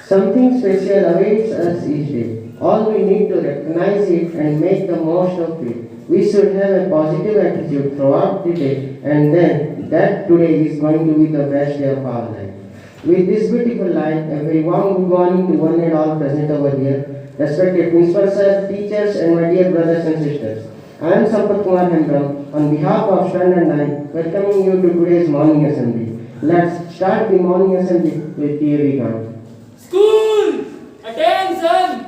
Something special awaits us each day. All we need to recognize it and make the most of it. We should have a positive attitude throughout the day, and then that today is going to be the best day of our life. With this beautiful life, a very warm good morning to one and all present over here, respected principal sir, teachers, and my dear brothers and sisters. I am Sampath Kumar Hendram, on behalf of Standard 9, welcoming you to today's morning assembly. Let's start the morning assembly with DAV gun. School! Attention!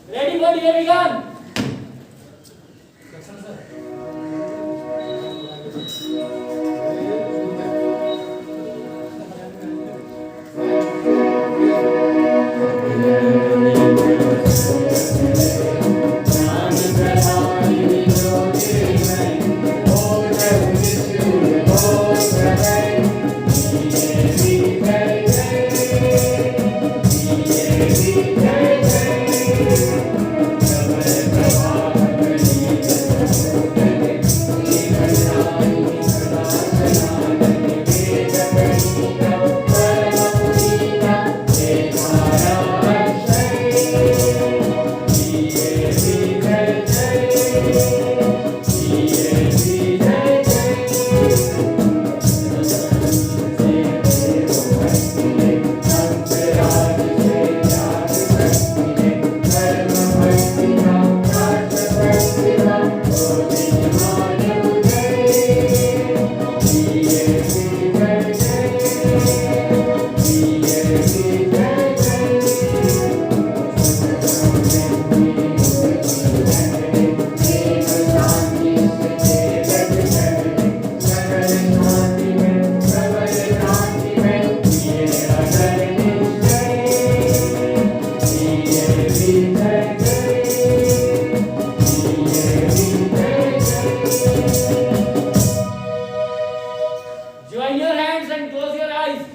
Ready for DAV gun! Join your hands and close your eyes.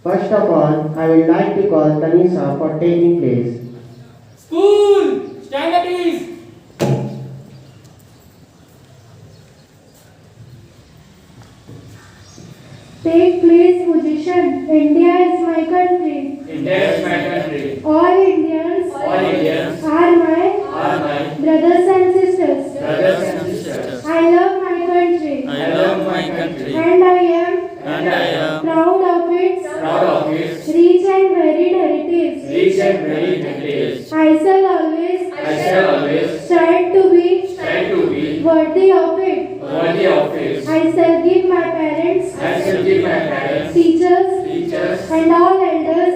First of all, I would like to call Tensa for taking place. School! Stand at ease! Take place position. India is my country. India is my country. All Indians Are my brothers and sisters. brothers and sisters. I love my country. I love my country. And I am proud of its rich and varied heritage. Rich and very heritage. I shall always strive to be worthy of it. Worthy of it. I shall give my parents, Give my parents, teachers, and all elders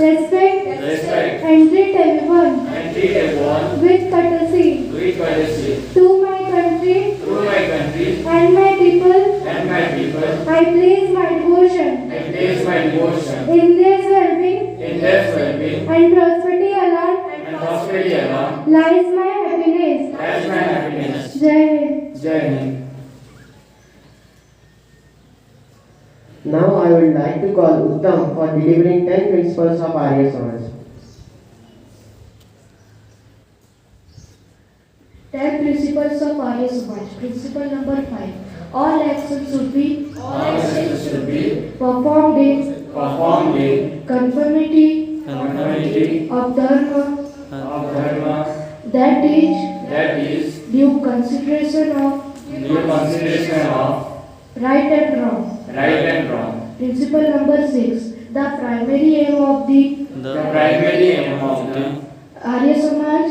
respect and treat everyone and treat everyone with courtesy. with courtesy. To my country To my country and my people, and my people, I place my devotion. I place my devotion In their well-being in their well-being and prosperity alone and prosperity alone lies my happiness. as my happiness. Jai Hind. Jai Hind. Now I would like to call Uttam for delivering 10 principles of Arya Samaj. 10 principles of Arya Samaj. Principle number 5. All actions should be All actions should be performed in performed in conformity unity of Dharma of Dharma that is due due consideration of consideration of right and wrong. right and wrong. Principle number 6. The primary aim of the The primary aim of the Arya Samaj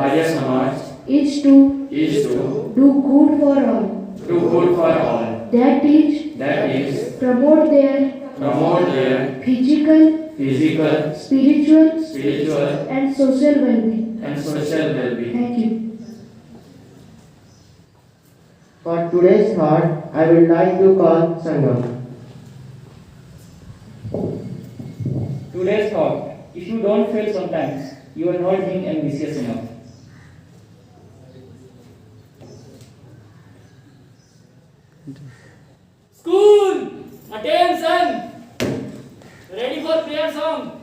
Arya Samaj is to is to do good for all. do good for all. That That is promote their promote their physical, physical, spiritual, and social well-being. and social well-being. Thank you. For today's thought, I would like to call Sangam. Today's thought: if you don't fail sometimes, you are not being ambitious enough. School! Attention! Ready for prayer song?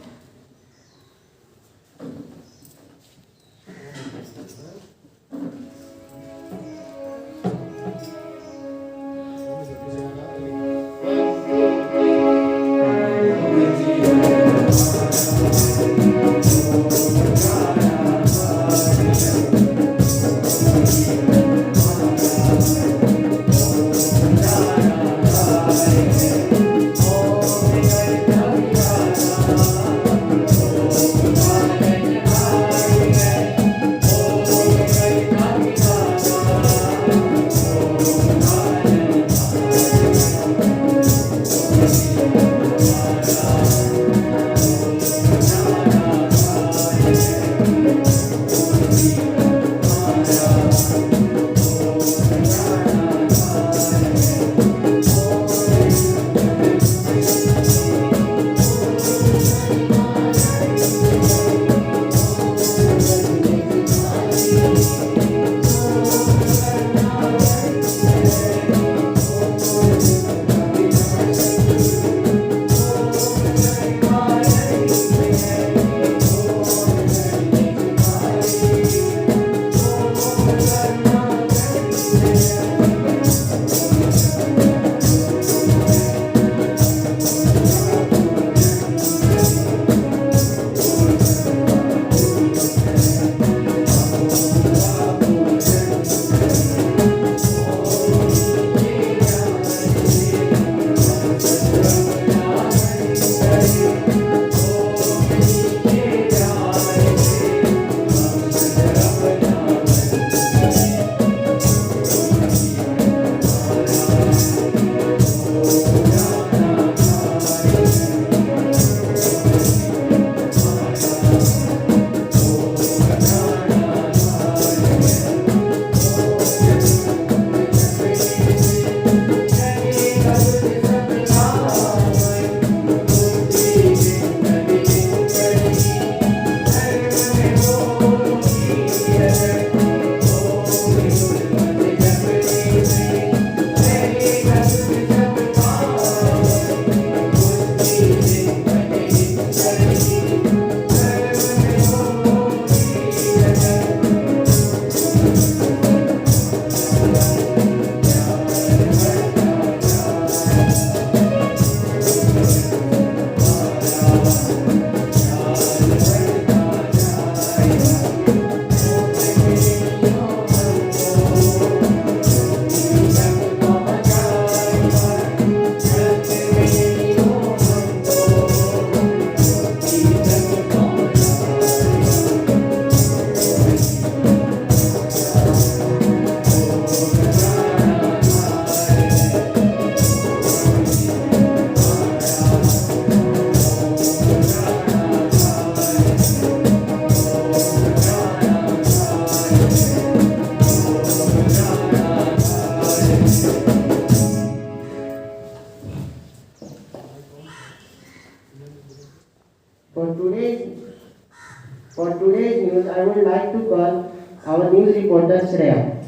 For today's news, I would like to call our news reporter Shreya.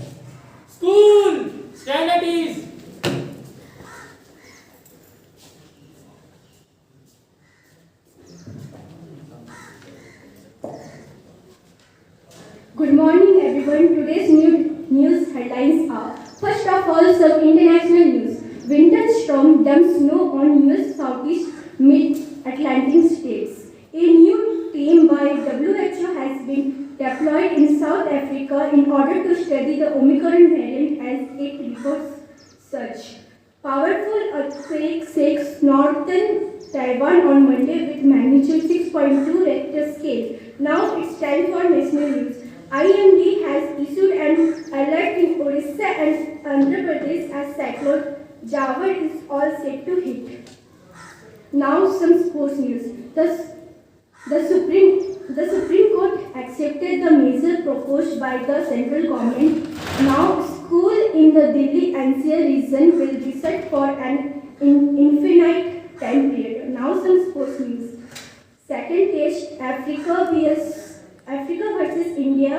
School! Stand at ease! Good morning, everyone. Today's news headlines are: first of all, some international news. Winter storm dumps snow on U.S. Southeast Mid-Atlantic states. A new team by WHO has been deployed in South Africa in order to study the Omicron variant as it reports such. Powerful earthquake shakes northern Taiwan on Monday with magnitude 6.2 Richter scale. Now it's time for national news. IMD has issued an alert in Orissa and Andhra Pradesh as cyclone Jawar is all set to hit. Now some sports news. The Supreme Court accepted the measure proposed by the central government. Now school in the Delhi NCR region will reset for an infinite time period. Now some sports news. Second test, Africa versus India.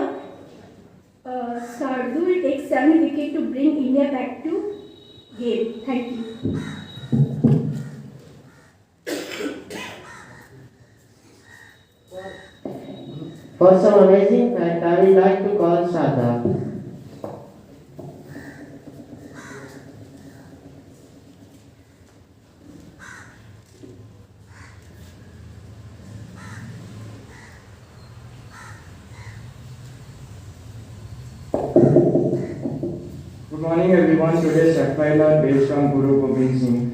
Sardu will take 7 wickets to bring India back to game. Thank you. For some amazing fact, I would like to call Sada. Good morning everyone. Today's chapter are based on Guru Gobind Singh.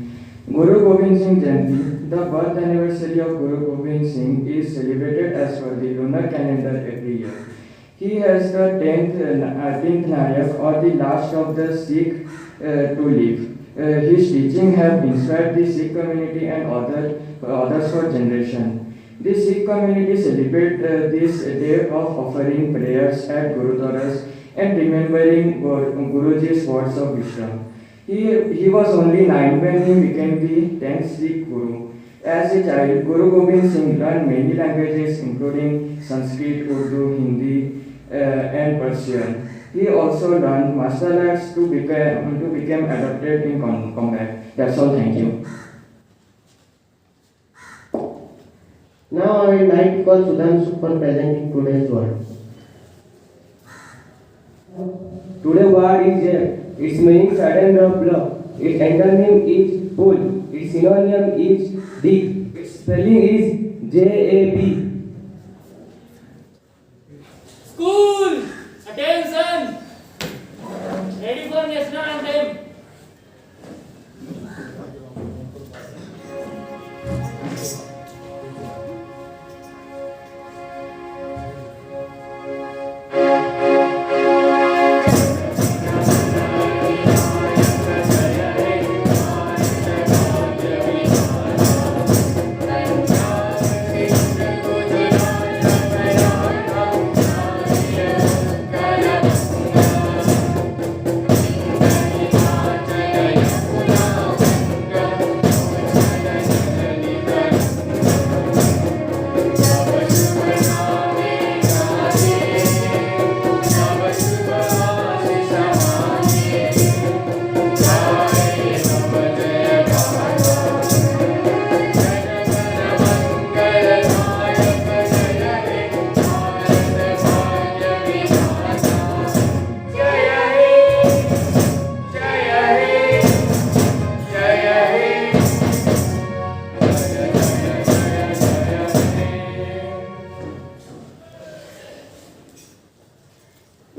Guru Gobind Singh Jayanti, the birth anniversary of Guru Gobind Singh, is celebrated as per the lunar calendar every year. He has the 10th Nayak or the last of the Sikh to live. His teaching have inspired the Sikh community and others for generation. The Sikh community celebrate this day of offering prayers at Gurudwaras and remembering Guruji's words of wisdom. He was only 9 when he became the 10th Sikh Guru. As a child, Guru Gobind Singh learned many languages including Sanskrit, Urdu, Hindi and Persian. He also learned martial arts to become adapted in combat. That's all, thank you. Now I would like to call Sudhanshu for presenting today's word. Today word is J. Its meaning sudden drop blow. Its antonym is pull. Its synonym is dig. Its spelling is JAB. School, attention. Ready for national anthem.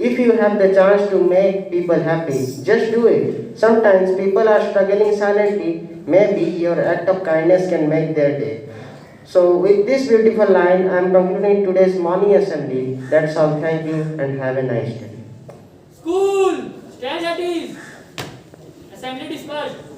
If you have the chance to make people happy, just do it. Sometimes people are struggling silently. Maybe your act of kindness can make their day. So with this beautiful line, I am concluding today's morning assembly. That's all. Thank you and have a nice day. School, stand at ease. Assembly dispersed.